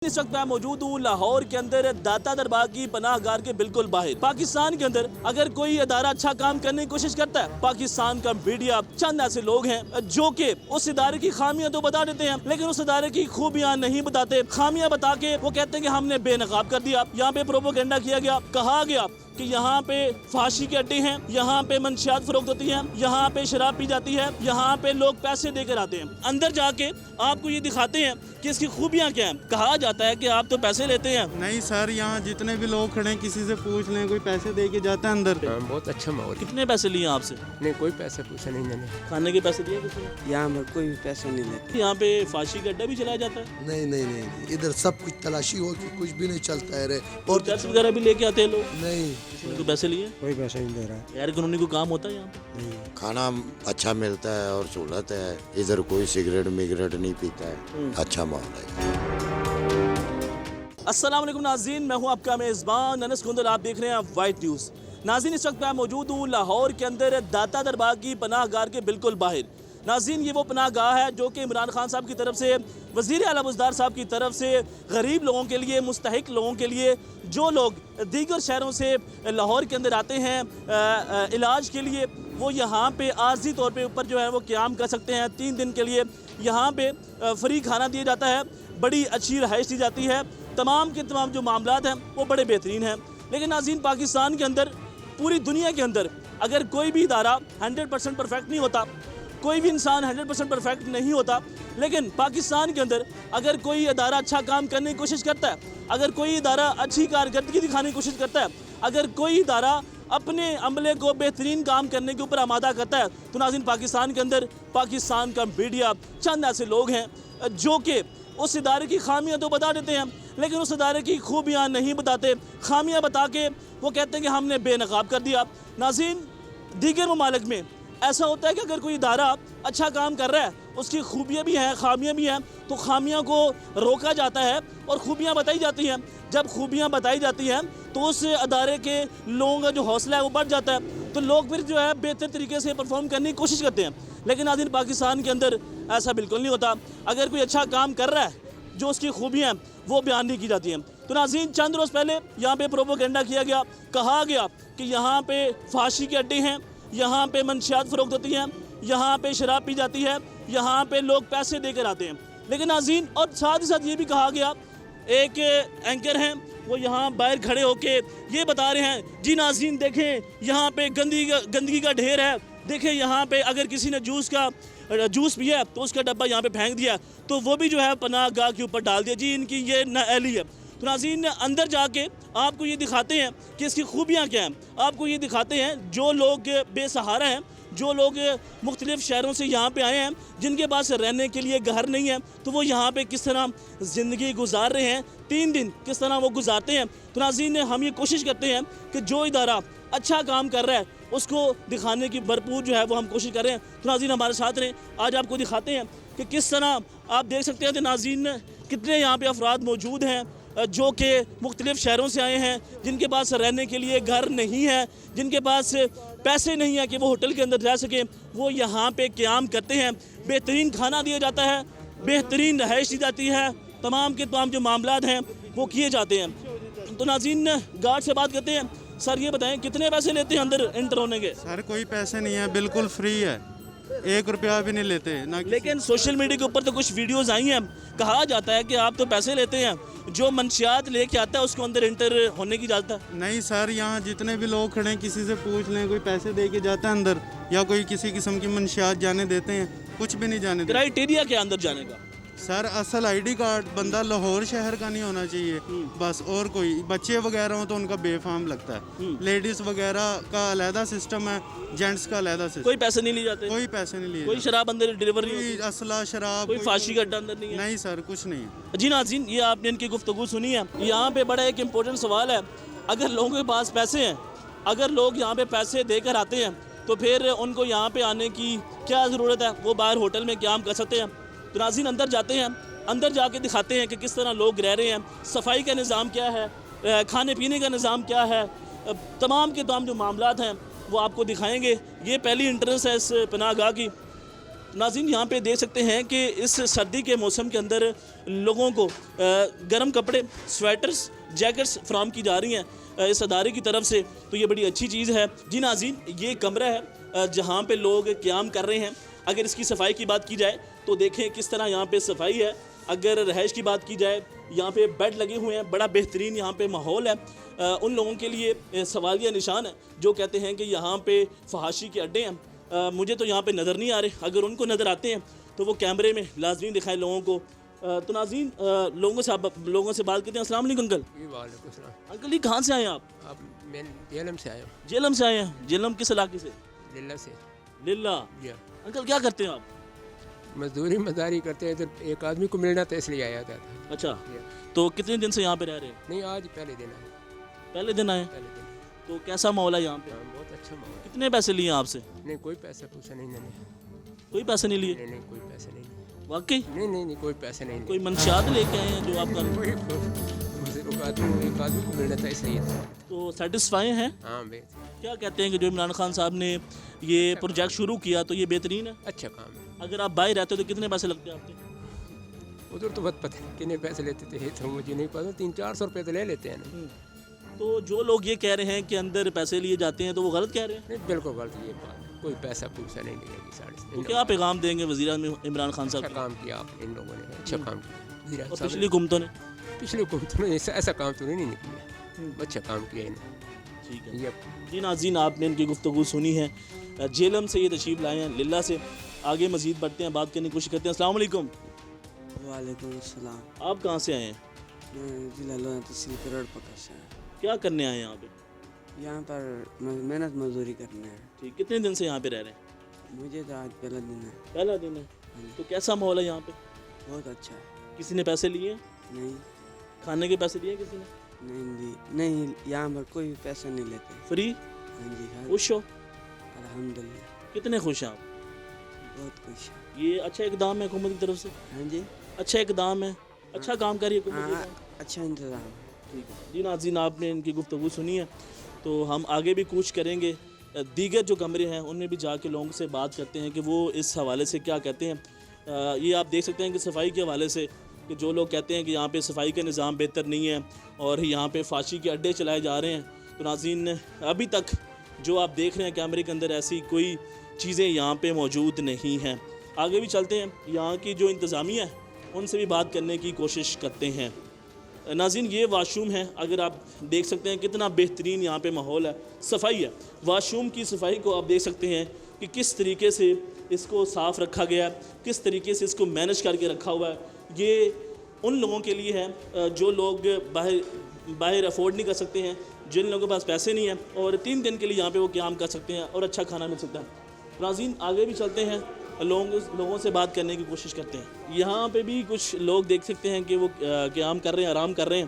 اس وقت میں موجود ہوں لاہور کے اندر داتا دربار کی پناہ گار کے بالکل باہر۔ پاکستان کے اندر اگر کوئی ادارہ اچھا کام کرنے کی کوشش کرتا ہے، پاکستان کا میڈیا چند ایسے لوگ ہیں جو کہ اس ادارے کی خامیاں تو بتا دیتے ہیں لیکن اس ادارے کی خوبیاں نہیں بتاتے۔ خامیاں بتا کے وہ کہتے ہیں کہ ہم نے بے نقاب کر دیا، یہاں پہ پروپیگنڈا کیا گیا، کہا گیا کہ یہاں پہ فحاشی کے اڈے ہیں، یہاں پہ منشیات فروخت ہوتی ہیں، یہاں پہ شراب پی جاتی ہے، یہاں پہ لوگ پیسے دے کر آتے ہیں۔ اندر جا کے آپ کو یہ دکھاتے ہیں کہ اس کی خوبیاں کیا ہیں۔ کہا جاتا ہے کہ آپ تو پیسے لیتے ہیں۔ نہیں سر، یہاں جتنے بھی لوگ کھڑے ہیں کسی سے پوچھ لیں، کوئی پیسے دے کے جاتا ہے اندر۔ بہت اچھا ماحول ہے۔ کتنے پیسے لیے آپ سے؟ نہیں، کوئی پیسے پوچھا نہیں میں نے۔ کھانے کے پیسے دیے کسی نے؟ یہاں پر کوئی پیسے نہیں لیتے۔ یہاں پہ فحاشی کا اڈا بھی چلایا جاتا ہے؟ نہیں، ادھر سب کچھ تلاشی ہو کہ کچھ بھی نہیں چلتا ہے رے۔ اور ٹیکس وغیرہ بھی لے کے آتے ہیں لوگ؟ نہیں، کوئی پیسے لیے؟ کوئی پیسے نہیں دے رہا۔ غیر قانونی کوئی کام ہوتا ہے یہاں پہ؟ کھانا اچھا ملتا ہے اور سہولت ہے، ادھر کوئی سگریٹ میگریٹ نہیں پیتا ہے، اچھا ماحول ہے۔ السلام علیکم ناظرین، میں ہوں آپ کا میزبان انس گندل، آپ دیکھ رہے ہیں وائٹ نیوز۔ ناظرین، اس وقت میں موجود ہوں لاہور کے اندر داتا دربار کی پناہ گار کے بالکل باہر۔ ناظرین، یہ وہ پناہ گاہ ہے جو کہ عمران خان صاحب کی طرف سے، وزیر اعلیٰ بزدار صاحب کی طرف سے غریب لوگوں کے لیے، مستحق لوگوں کے لیے، جو لوگ دیگر شہروں سے لاہور کے اندر آتے ہیں علاج کے لیے، وہ یہاں پہ عارضی طور پہ اوپر جو ہے وہ قیام کر سکتے ہیں۔ 3 دن کے لیے یہاں پہ فری کھانا دیا جاتا ہے، بڑی اچھی رہائش دی جاتی ہے، تمام کے تمام جو معاملات ہیں وہ بڑے بہترین ہیں۔ لیکن ناظرین، پاکستان کے اندر، پوری دنیا کے اندر اگر کوئی بھی ادارہ 100% پرفیکٹ نہیں ہوتا، کوئی بھی انسان 100% پرفیکٹ نہیں ہوتا، لیکن پاکستان کے اندر اگر کوئی ادارہ اچھا کام کرنے کی کوشش کرتا ہے، اگر کوئی ادارہ اچھی کارکردگی دکھانے کی کوشش کرتا ہے، اگر کوئی ادارہ اپنے عملے کو بہترین کام کرنے کے اوپر آمادہ کرتا ہے، تو ناظرین پاکستان کے اندر پاکستان کا میڈیا چند ایسے لوگ ہیں جو کہ اس ادارے کی خامیاں تو بتا دیتے ہیں لیکن اس ادارے کی خوبیاں نہیں بتاتے۔ خامیاں بتا کے وہ کہتے ہیں کہ ہم نے بے نقاب کر دیا۔ ناظرین، دیگر ممالک میں ایسا ہوتا ہے کہ اگر کوئی ادارہ اچھا کام کر رہا ہے، اس کی خوبیاں بھی ہیں، خامیاں بھی ہیں، تو خامیاں کو روکا جاتا ہے اور خوبیاں بتائی جاتی ہیں۔ جب خوبیاں بتائی جاتی ہیں تو اس ادارے کے لوگوں کا جو حوصلہ ہے وہ بڑھ جاتا ہے، تو لوگ پھر جو ہے بہتر طریقے سے پرفارم کرنے کی کوشش کرتے ہیں۔ لیکن ناظرین، پاکستان کے اندر ایسا بالکل نہیں ہوتا۔ اگر کوئی اچھا کام کر رہا ہے، جو اس کی خوبیاں ہیں وہ بیان نہیں کی جاتی ہیں۔ تو ناظرین، چند روز پہلے یہاں پہ پروپیگنڈا کیا گیا، کہا گیا کہ یہاں پہ فحاشی کے اڈے ہیں، یہاں پہ منشیات فروخت ہوتی ہیں، یہاں پہ شراب پی جاتی ہے، یہاں پہ لوگ پیسے دے کر آتے ہیں۔ لیکن ناظرین، اور ساتھ ہی ساتھ یہ بھی کہا گیا، ایک اینکر ہیں وہ یہاں باہر کھڑے ہو کے یہ بتا رہے ہیں، جی ناظرین دیکھیں یہاں پہ گندگی کا ڈھیر ہے، دیکھیں یہاں پہ اگر کسی نے جوس پیا ہے تو اس کا ڈبہ یہاں پہ پھینک دیا تو وہ بھی جو ہے پناہ گاہ کے اوپر ڈال دیا، جی ان کی یہ نااہلی ہے۔ تو ناظرین، اندر جا کے آپ کو یہ دکھاتے ہیں کہ اس کی خوبیاں کیا ہیں، آپ کو یہ دکھاتے ہیں جو لوگ بے سہارا ہیں، جو لوگ مختلف شہروں سے یہاں پہ آئے ہیں، جن کے پاس رہنے کے لیے گھر نہیں ہے، تو وہ یہاں پہ کس طرح زندگی گزار رہے ہیں، 3 دن کس طرح وہ گزارتے ہیں۔ تو ناظرین، ہم یہ کوشش کرتے ہیں کہ جو ادارہ اچھا کام کر رہا ہے اس کو دکھانے کی بھرپور جو ہے وہ ہم کوشش کر رہے ہیں۔ تو ناظرین، ہمارے ساتھ رہیں، آج آپ کو دکھاتے ہیں کہ کس طرح آپ دیکھ سکتے ہیں کہ ناظرین کتنے یہاں پہ افراد موجود ہیں جو کہ مختلف شہروں سے آئے ہیں، جن کے پاس رہنے کے لیے گھر نہیں ہے، جن کے پاس پیسے نہیں ہیں کہ وہ ہوٹل کے اندر رہ سکیں، وہ یہاں پہ قیام کرتے ہیں۔ بہترین کھانا دیا جاتا ہے، بہترین رہائش دی جاتی ہے، تمام کے تمام جو معاملات ہیں وہ کیے جاتے ہیں۔ تو ناظرین، گارڈ سے بات کرتے ہیں، سر یہ بتائیں کتنے پیسے لیتے ہیں اندر انٹر ہونے کے؟ سر کوئی پیسے نہیں ہے، بالکل فری ہے، 1 روپیہ بھی نہیں لیتے نہ۔ لیکن سوشل میڈیا کے اوپر تو کچھ ویڈیوز آئی ہیں، کہا جاتا ہے کہ آپ تو پیسے لیتے ہیں، جو منشیات لے کے آتا ہے اس کو اندر انٹر ہونے کی اجازت ہے؟ نہیں سر، یہاں جتنے بھی لوگ کھڑے ہیں کسی سے پوچھ لیں، کوئی پیسے دے کے جاتا ہے اندر، یا کوئی کسی قسم کی منشیات جانے دیتے ہیں، کچھ بھی نہیں جانے دیتے۔ کرائیٹیریا کیا اندر جانے کا؟ سر اصل ID کارڈ بندہ لاہور شہر کا نہیں ہونا چاہیے بس، اور کوئی بچے وغیرہ ہوں تو ان کا بے فارم لگتا ہے۔ لیڈیز وغیرہ کا علیحدہ سسٹم ہے، جینٹس کا علیحدہ سسٹم۔ کوئی پیسے نہیں لیے جاتے؟ کوئی پیسے نہیں لیے، کوئی شراب اندر ڈیلیور نہیں ہوتی؟ کوئی اسلحہ شراب، کوئی فحاشی کا اڈا اندر نہیں ہے؟ نہیں سر، کچھ نہیں ہے۔ جی ناظرین، یہ آپ نے ان کی گفتگو سنی ہے۔ یہاں پہ بڑا ایک امپورٹنٹ سوال ہے، اگر لوگوں کے پاس پیسے ہیں، اگر لوگ یہاں پہ پیسے دے کر آتے ہیں تو پھر ان کو یہاں پہ آنے کی کیا ضرورت ہے؟ وہ باہر ہوٹل میں قیام کر سکتے ہیں۔ تو ناظرین، اندر جاتے ہیں، اندر جا کے دکھاتے ہیں کہ کس طرح لوگ رہ رہے ہیں، صفائی کا نظام کیا ہے، کھانے پینے کا نظام کیا ہے، تمام کے تمام جو معاملات ہیں وہ آپ کو دکھائیں گے۔ یہ پہلی انٹرنس ہے اس پناہ گاہ کی۔ ناظرین یہاں پہ دیکھ سکتے ہیں کہ اس سردی کے موسم کے اندر لوگوں کو گرم کپڑے، سویٹرز، جیکٹس فراہم کی جا رہی ہیں اس ادارے کی طرف سے، تو یہ بڑی اچھی چیز ہے. جی ناظرین، یہ کمرہ ہے جہاں پہ لوگ قیام کر رہے ہیں. اگر اس کی صفائی کی بات کی جائے تو دیکھیں کس طرح یہاں پہ صفائی ہے. اگر رہائش کی بات کی جائے، یہاں پہ بیڈ لگے ہوئے ہیں، بڑا بہترین یہاں پہ ماحول ہے. ان لوگوں کے لیے سوالیہ نشان ہے جو کہتے ہیں کہ یہاں پہ فحاشی کے اڈے ہیں. مجھے تو یہاں پہ نظر نہیں آ رہے، اگر ان کو نظر آتے ہیں تو وہ کیمرے میں لازمی دکھائیں لوگوں کو. تو ناظرین لوگوں سے بات کرتے ہیں. السلام علیکم انکل. جی وعلیکم السلام. انکل یہ کہاں سے آئے ہیں آپ؟ اب میں جیلم سے آیا ہوں. جیلم سے آئے ہیں. جیلم کس علاقے سے؟ للہ سے. للہ. جی انکل کیا کرتے ہیں آپ؟ مزدوری مزاری کرتے ہیں. ادھر ایک آدمی کو ملنا تھا اس لیے آیا تھا. اچھا، تو کتنے دن سے یہاں پہ رہ رہے ہیں؟ نہیں آج پہلے دن آیا. پہلے دن آئے. پہلے دن. تو کیسا ماحول ہے یہاں پہ؟ ہاں بہت اچھا ماحول ہے. کتنے پیسے لیے آپ سے؟ نہیں کوئی پیسہ پوچھا نہیں میں نے. کوئی پیسے نہیں لیے؟ نہیں کوئی پیسے نہیں. واقعی نہیں کوئی پیسے نہیں. کوئی منشیات لے کے آئے ہیں جو آپ کا؟ کوئی ایک آدمی کو ملنا تھا اس لیے. تو سیٹسفائی ہیں؟ ہاں بے. کیا کہتے ہیں کہ جو عمران خان صاحب نے یہ پروجیکٹ شروع کیا تو یہ بہترین ہے؟ اچھا کام ہے. اگر آپ باہر رہتے ہو تو کتنے پیسے لگتے ہیں آپ کے؟ ادھر تو بہت پتہ ہے کتنے پیسے لیتے تھے تو مجھے نہیں پتا. 300-400 روپے تو لے لیتے ہیں نا. تو جو لوگ یہ کہہ رہے ہیں کہ اندر پیسے لیے جاتے ہیں تو وہ غلط کہہ رہے ہیں؟ نہیں بالکل غلط یہ بات. کوئی پیسہ پوچھا نہیں لے گی. تو کیا پیغام دیں گے وزیر اعظم عمران خان صاحب اچھا کام کیا آپ ان لوگوں نے. اچھا کام کیا. اور پچھلی حکومتوں نے؟ پچھلے حکومتوں نے ایسا کام تو نہیں کیا. اچھا کام کیا انہوں نے. ٹھیک ہے جی ناظرین، آپ نے ان کی گفتگو سنی ہے. جیلم سے یہ تشریف لائے ہیں، للہ سے. آگے مزید بڑھتے ہیں، بات کرنے کی کوشش کرتے ہیں. السلام علیکم. وعلیکم السلام. آپ کہاں سے آئے ہیں؟ میں ضلع لدھیانہ تحصیل کروڑ پکڑ سے ہوں. کیا کرنے آئے ہیں یہاں پہ؟ یہاں پر محنت مزدوری کرنے ہیں. ٹھیک، کتنے دن سے یہاں پہ رہ رہے ہیں؟ مجھے تو آج پہلا دن ہے. پہلا دن ہے. تو کیسا ماحول ہے یہاں پہ؟ بہت اچھا ہے. کسی نے پیسے لیے؟ نہیں کھانے کے پیسے دیے کسی نے؟ نہیں یہاں پر کوئی پیسہ نہیں لیتے. فری؟ ہاں جی. خوش ہو؟ الحمدللہ. کتنے خوش ہیں آپ؟ بہت خوش ہے. یہ اچھا اقدام ہے حکومت کی طرف سے؟ ہاں جی. اچھا اقدام ہے، اچھا کام کر رہی ہے حکومت. ہاں اچھا انتظام ہے. ٹھیک ہے جی ناظرین، آپ نے ان کی گفتگو سنی ہے تو ہم آگے بھی کوشش کریں گے. دیگر جو کمرے ہیں ان میں بھی جا کے لوگوں سے بات کرتے ہیں کہ وہ اس حوالے سے کیا کہتے ہیں. یہ آپ دیکھ سکتے ہیں کہ صفائی کے حوالے سے کہ جو لوگ کہتے ہیں کہ یہاں پہ صفائی کا نظام بہتر نہیں ہے اور یہاں پہ فحاشی کے اڈے چلائے جا رہے ہیں. تو ناظرین ابھی تک جو آپ دیکھ رہے ہیں کیمرے کے اندر ایسی کوئی چیزیں یہاں پہ موجود نہیں ہیں. آگے بھی چلتے ہیں، یہاں کی جو انتظامیہ ہے ان سے بھی بات کرنے کی کوشش کرتے ہیں. ناظرین یہ واش روم ہے، اگر آپ دیکھ سکتے ہیں کتنا بہترین یہاں پہ ماحول ہے. صفائی ہے، واش روم کی صفائی کو آپ دیکھ سکتے ہیں کہ کس طریقے سے اس کو صاف رکھا گیا ہے، کس طریقے سے اس کو مینج کر کے رکھا ہوا ہے. یہ ان لوگوں کے لیے ہے جو لوگ باہر افورڈ نہیں کر سکتے ہیں، جن لوگوں کے پاس پیسے نہیں ہیں اور 3 دن کے لیے یہاں پہ وہ قیام کر سکتے ہیں اور اچھا کھانا مل سکتا ہے. ناظرین آگے بھی چلتے ہیں، لوگوں سے بات کرنے کی کوشش کرتے ہیں. یہاں پہ بھی کچھ لوگ دیکھ سکتے ہیں کہ وہ قیام کر رہے ہیں، آرام کر رہے ہیں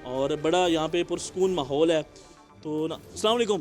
اور بڑا یہاں پہ پرسکون ماحول ہے. تو السلام علیکم.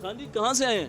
خان جی کہاں سے آئے ہیں؟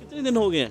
کتنے دن ہو گئے ہیں؟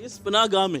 اس پناہ گاہ میں؟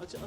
اچھا،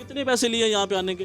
کتنے پیسے لیے یہاں پہ آنے کے؟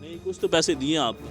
نہیں کچھ تو پیسے دیے آپ نے.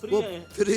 فری وہ ہے؟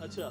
اچھا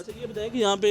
اچھا، یہ بتائیں کہ یہاں پہ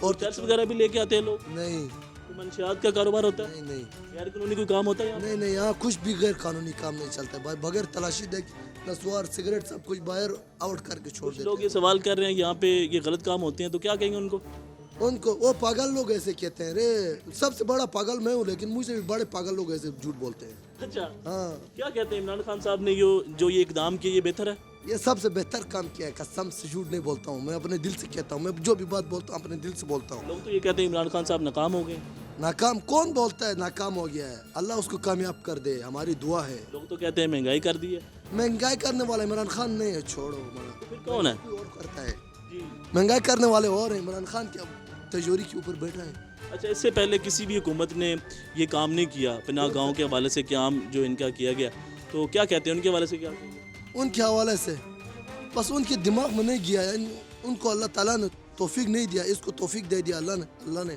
اور چرس وغیرہ بھی لے کے آتے ہیں لوگ؟ نہیں کوئی منشیات کا کاروبار ہوتا ہے؟ نہیں غیر قانونی کوئی کام ہوتا ہے یہاں؟ نہیں یہاں کچھ بھی غیر قانونی کام نہیں چلتا ہے. بغیر تلاشی دیکھ نسوار سگریٹ سب کچھ باہر آؤٹ کر کے چھوڑ کچھ دیتے لوگ یہ سوال کر رہے ہیں یہاں پہ یہ غلط کام ہوتے ہیں تو کیا کہیں گے ان کو؟ ان کو وہ پاگل لوگ ایسے کہتے ہیں رے. سب سے بڑا پاگل میں ہوں لیکن مجھ سے بھی بڑے پاگل لوگ ایسے جھوٹ بولتے ہیں. اچھا، ہاں کیا کہتے ہیں عمران خان صاحب نے جو یہ اقدام کیا یہ بہتر ہے؟ یہ سب سے بہتر کام کیا ہے. قسم سے جھوٹ نہیں بولتا ہوں، میں اپنے دل سے کہتا ہوں. میں جو بھی بات بولتا ہوں اپنے دل سے بولتا ہوں. لوگ تو یہ کہتے ہیں عمران خان صاحب ناکام ہو گئے. ناکام کون بولتا ہے ناکام ہو گیا ہے؟ اللہ اس کو کامیاب کر دے، ہماری دعا ہے. لوگ تو کہتے ہیں مہنگائی کر دی ہے. مہنگائی کرنے والا عمران خان نہیں ہے، چھوڑو. پھر کون ہے؟ کوئی اور کرتا ہے. جی مہنگائی کرنے والے اور ہیں. عمران خان کیا تجوری کے اوپر بیٹھا ہے. اچھا، اس سے پہلے کسی بھی حکومت نے یہ کام نہیں کیا پناہ گاؤں کے حوالے سے قیام جو ان کا کیا گیا، تو کیا کہتے ہیں ان کے حوالے سے؟ کیا ان کے حوالے سے بس ان کے دماغ میں نہیں گیا ہے. ان کو اللہ تعالیٰ نے توفیق نہیں دیا، اس کو توفیق دے دیا اللہ نے.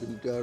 3-4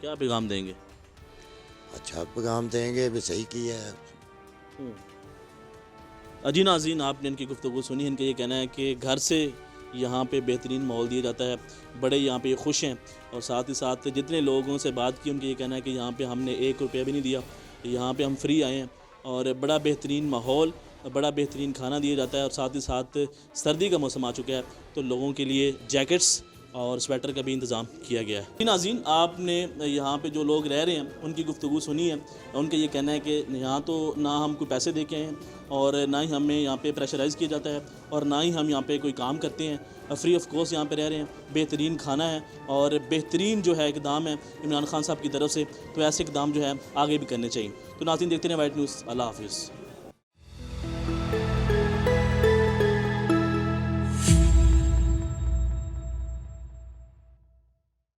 کیا پیغام دیں گے؟ اچھا پیغام دیں گے بھی صحیح کیا ہے. جی ناظرین, آپ نے ان کی گفتگو سنی. ان کا یہ کہنا ہے کہ گھر سے یہاں پہ بہترین ماحول دیا جاتا ہے, بڑے یہاں پہ خوش ہیں, اور ساتھ ہی ساتھ جتنے لوگوں سے بات کی ان کا یہ کہنا ہے کہ یہاں پہ ہم نے 1 روپیہ بھی نہیں دیا, یہاں پہ ہم فری آئے ہیں, اور بڑا بہترین ماحول, بڑا بہترین کھانا دیا جاتا ہے, اور ساتھ ہی ساتھ سردی کا موسم آ چکا ہے تو لوگوں کے لیے جیکٹس اور سویٹر کا بھی انتظام کیا گیا ہے. ناظرین, آپ نے یہاں پہ جو لوگ رہ رہے ہیں ان کی گفتگو سنی ہے. ان کا یہ کہنا ہے کہ یہاں تو نہ ہم کوئی پیسے دے کے آئے ہیں, اور نہ ہی ہمیں یہاں پہ پریشرائز کیا جاتا ہے, اور نہ ہی ہم یہاں پہ کوئی کام کرتے ہیں. فری آف کاسٹ یہاں پہ رہ رہے ہیں, بہترین کھانا ہے, اور بہترین جو ہے اقدام ہے عمران خان صاحب کی طرف سے, تو ایسے اقدام جو ہے آگے بھی کرنے چاہیے. تو ناظرین, دیکھتے ہیں وائٹ نیوز. اللہ حافظ.